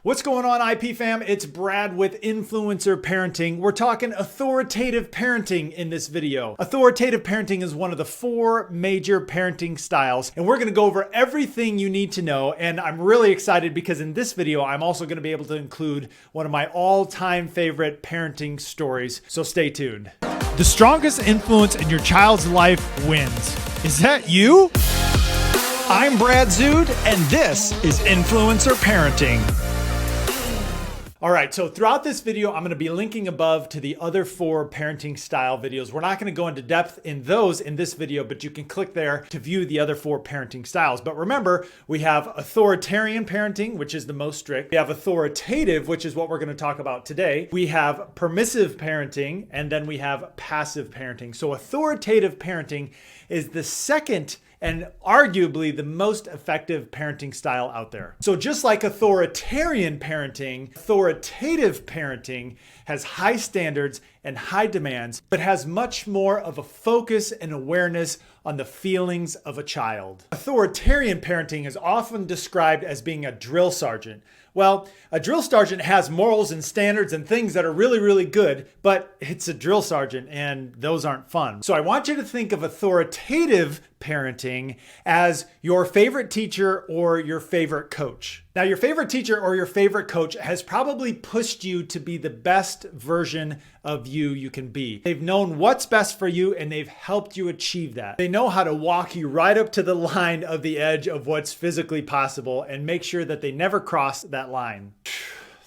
What's going on, IP fam? It's Brad with Influencer Parenting. We're talking authoritative parenting in this video. Authoritative parenting is one of the 4 major parenting styles, and we're gonna go over everything you need to know. And I'm really excited because in this video, I'm also gonna be able to include one of my all-time favorite parenting stories. So stay tuned. The strongest influence in your child's life wins. Is that you? I'm Brad Zood, and this is Influencer Parenting. All right, so throughout this video, I'm gonna be linking above to the other 4 parenting style videos. We're not gonna go into depth in those in this video, but you can click there to view the other 4 parenting styles. But remember, we have authoritarian parenting, which is the most strict. We have authoritative, which is what we're gonna talk about today. We have permissive parenting, and then we have passive parenting. So authoritative parenting is the second and arguably the most effective parenting style out there. So just like authoritarian parenting, authoritative parenting has high standards and high demands, but has much more of a focus and awareness on the feelings of a child. Authoritarian parenting is often described as being a drill sergeant. Well, a drill sergeant has morals and standards and things that are really, really good, but it's a drill sergeant and those aren't fun. So I want you to think of authoritative parenting as your favorite teacher or your favorite coach. Now, your favorite teacher or your favorite coach has probably pushed you to be the best version of you can be. They've known what's best for you and they've helped you achieve that. They know how to walk you right up to the line of the edge of what's physically possible and make sure that they never cross that line.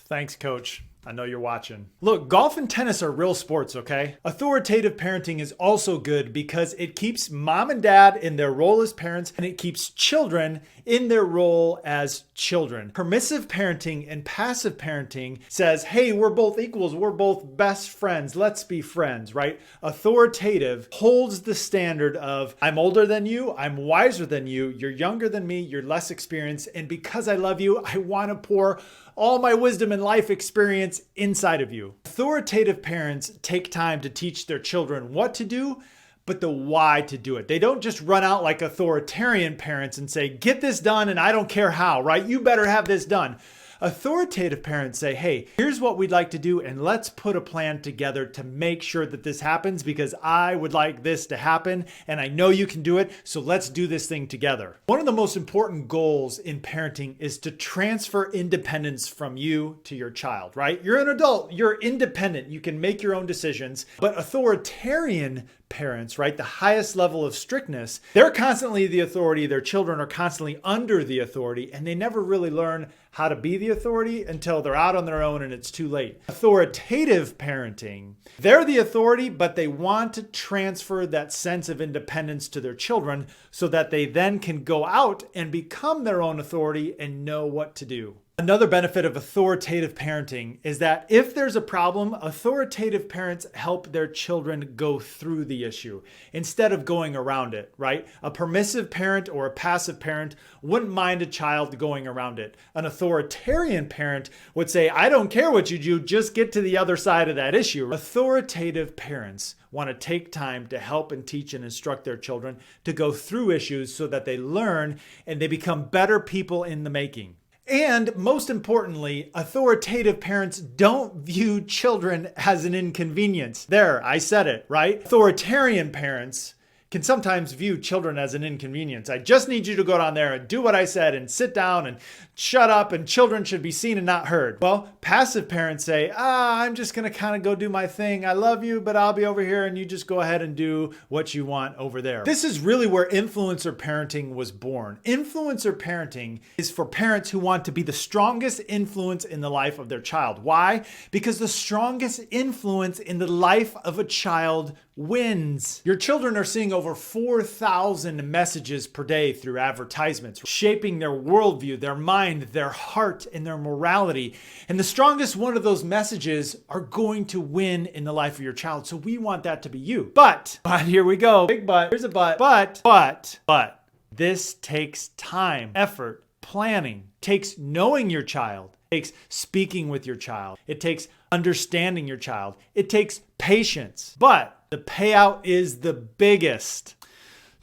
Thanks, coach. I know you're watching. Look, golf and tennis are real sports, okay? Authoritative parenting is also good because it keeps mom and dad in their role as parents and it keeps children in their role as children. Permissive parenting and passive parenting says, hey, we're both equals, we're both best friends, let's be friends, right? Authoritative holds the standard of, I'm older than you, I'm wiser than you, you're younger than me, you're less experienced, and because I love you, I want to pour all my wisdom and life experience inside of you. Authoritative parents take time to teach their children what to do, but the why to do it. They don't just run out like authoritarian parents and say, get this done and I don't care how, right? You better have this done. Authoritative parents say, hey, here's what we'd like to do and let's put a plan together to make sure that this happens because I would like this to happen and I know you can do it, so let's do this thing together. One of the most important goals in parenting is to transfer independence from you to your child, right? You're an adult, you're independent, you can make your own decisions, but authoritarian parents, right? The highest level of strictness, they're constantly the authority, their children are constantly under the authority, and they never really learn how to be the authority until they're out on their own and it's too late. Authoritative parenting, they're the authority, but they want to transfer that sense of independence to their children so that they then can go out and become their own authority and know what to do. Another benefit of authoritative parenting is that if there's a problem, authoritative parents help their children go through the issue instead of going around it, right? A permissive parent or a passive parent wouldn't mind a child going around it. An authoritarian parent would say, I don't care what you do, just get to the other side of that issue. Authoritative parents want to take time to help and teach and instruct their children to go through issues so that they learn and they become better people in the making. And most importantly, authoritative parents don't view children as an inconvenience. There, I said it, right? Authoritarian parents can sometimes view children as an inconvenience. I just need you to go down there and do what I said and sit down and shut up and children should be seen and not heard. Well, passive parents say, I'm just gonna kind of go do my thing. I love you, but I'll be over here and you just go ahead and do what you want over there. This is really where influencer parenting was born. Influencer parenting is for parents who want to be the strongest influence in the life of their child. Why? Because the strongest influence in the life of a child wins. Your children are seeing over 4,000 messages per day through advertisements, shaping their worldview, their mind, their heart, and their morality. And the strongest one of those messages are going to win in the life of your child. So we want that to be you. But here we go. Big but. Here's a but. This takes time, effort, planning, takes knowing your child. It takes speaking with your child. It takes understanding your child. It takes patience. But the payout is the biggest.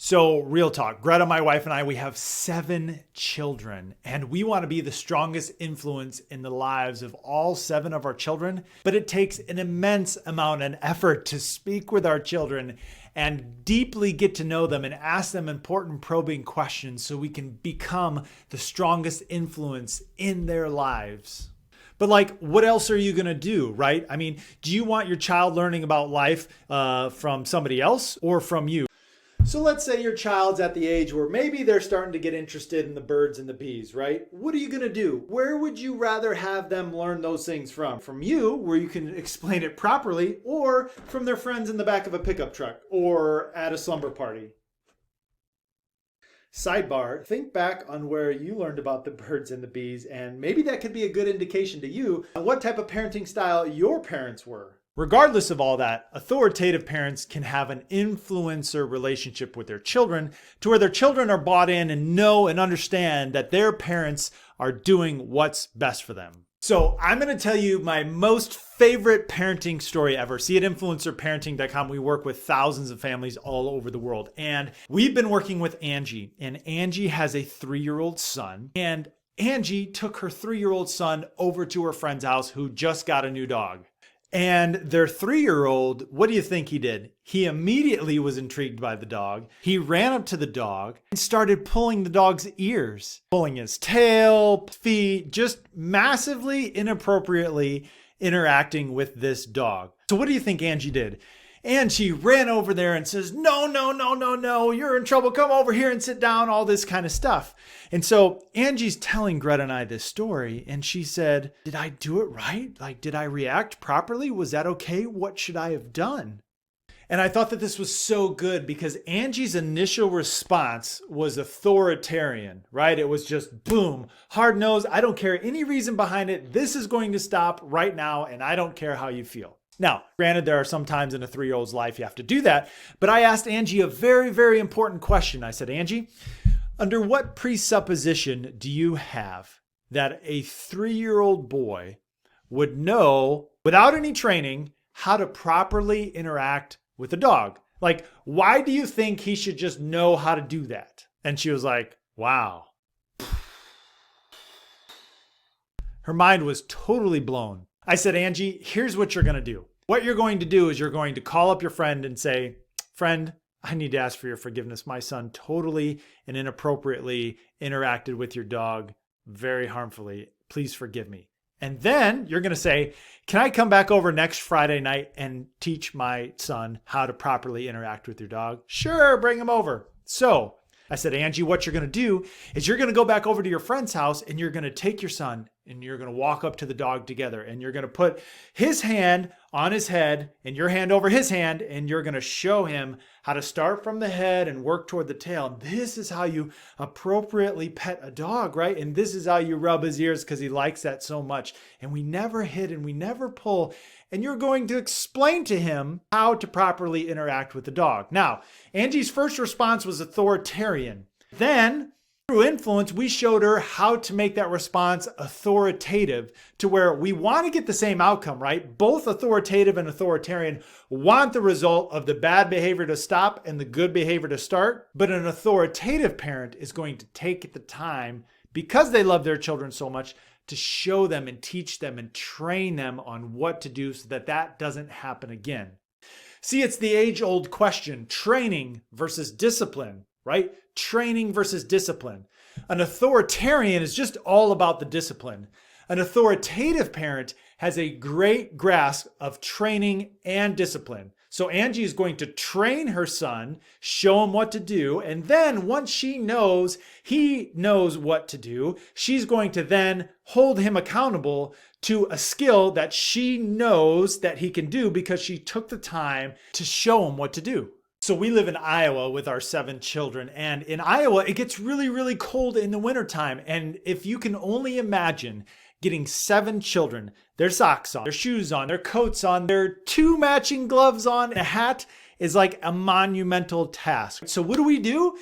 So real talk, Greta, my wife, and I, we have 7 children, and we want to be the strongest influence in the lives of all 7 of our children. But it takes an immense amount and effort to speak with our children and deeply get to know them and ask them important probing questions so we can become the strongest influence in their lives. But like, what else are you going to do, right? I mean, do you want your child learning about life from somebody else or from you? So let's say your child's at the age where maybe they're starting to get interested in the birds and the bees, right? What are you going to do? Where would you rather have them learn those things from? From you, where you can explain it properly, or from their friends in the back of a pickup truck or at a slumber party? Sidebar, think back on where you learned about the birds and the bees, and maybe that could be a good indication to you on what type of parenting style your parents were. Regardless of all that, authoritative parents can have an influencer relationship with their children to where their children are bought in and know and understand that their parents are doing what's best for them. So I'm going to tell you my most favorite parenting story ever. See, at influencerparenting.com, we work with thousands of families all over the world. And we've been working with Angie, and Angie has a 3-year-old son. And Angie took her 3-year-old son over to her friend's house who just got a new dog. And their 3-year-old, what do you think he did? He immediately was intrigued by the dog. He ran up to the dog and started pulling the dog's ears, pulling his tail, feet, just massively inappropriately interacting with this dog. So what do you think Angie did? And she ran over there and says, no, no, no, no, no, you're in trouble. Come over here and sit down, all this kind of stuff. And so Angie's telling Greta and I this story, and she said, did I do it right? Like, did I react properly? Was that okay? What should I have done? And I thought that this was so good because Angie's initial response was authoritarian, right? It was just boom, hard nose. I don't care any reason behind it. This is going to stop right now, and I don't care how you feel. Now, granted, there are some times in a 3-year-old's life you have to do that, but I asked Angie a very, very important question. I said, Angie, under what presupposition do you have that a 3-year-old boy would know, without any training, how to properly interact with a dog? Like, why do you think he should just know how to do that? And she was like, wow. Her mind was totally blown. I said, Angie, here's what you're going to do. What you're going to do is you're going to call up your friend and say, friend, I need to ask for your forgiveness. My son totally and inappropriately interacted with your dog very harmfully. Please forgive me. And then you're going to say, can I come back over next Friday night and teach my son how to properly interact with your dog? Sure, bring him over. So I said, Angie, what you're going to do is you're going to go back over to your friend's house and you're going to take your son and you're going to walk up to the dog together and you're going to put his hand on his head and your hand over his hand and you're going to show him how to start from the head and work toward the tail. And this is how you appropriately pet a dog, right? And this is how you rub his ears because he likes that so much. And we never hit and we never pull. And you're going to explain to him how to properly interact with the dog. Now, Angie's first response was authoritarian. Then, through influence, we showed her how to make that response authoritative to where we want to get the same outcome, right? Both authoritative and authoritarian want the result of the bad behavior to stop and the good behavior to start. But an authoritative parent is going to take the time, because they love their children so much, to show them and teach them and train them on what to do so that that doesn't happen again. See, it's the age-old question, training versus discipline, right? Training versus discipline. An authoritarian is just all about the discipline. An authoritative parent has a great grasp of training and discipline. So Angie is going to train her son, show him what to do, and then once he knows what to do, she's going to then hold him accountable to a skill that she knows that he can do because she took the time to show him what to do. So we live in Iowa with our 7 children, and in Iowa, it gets really, really cold in the wintertime. And if you can only imagine getting 7 children, their socks on, their shoes on, their coats on, their 2 matching gloves on, a hat is like a monumental task. So what do?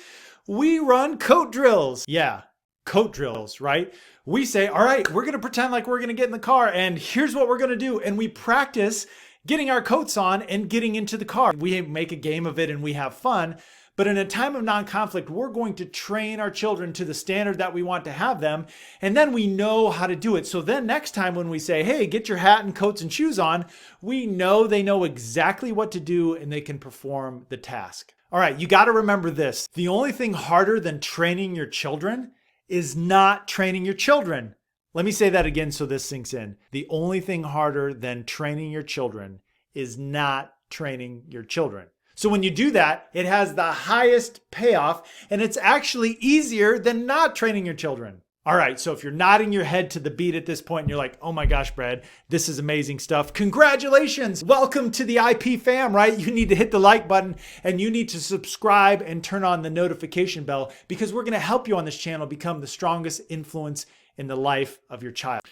We run coat drills. Yeah, coat drills, right? We say, all right, we're going to pretend like we're going to get in the car and here's what we're going to do. And we practice getting our coats on and getting into the car. We make a game of it and we have fun. But in a time of non-conflict, we're going to train our children to the standard that we want to have them. And then we know how to do it. So then next time when we say, hey, get your hat and coats and shoes on, we know they know exactly what to do and they can perform the task. All right, you got to remember this. The only thing harder than training your children is not training your children. Let me say that again so this sinks in. The only thing harder than training your children is not training your children. So when you do that, it has the highest payoff, and it's actually easier than not training your children. All right, so if you're nodding your head to the beat at this point and you're like, oh my gosh, Brad, this is amazing stuff. Congratulations. Welcome to the IP fam, right? You need to hit the like button and you need to subscribe and turn on the notification bell because we're going to help you on this channel become the strongest influence in the life of your child.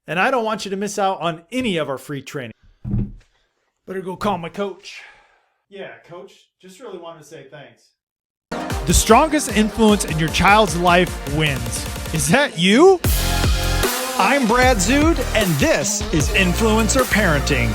And I don't want you to miss out on any of our free training. Better go call my coach. Yeah, coach, just really wanted to say thanks. The strongest influence in your child's life wins. Is that you? I'm Brad Zood, and this is Influencer Parenting.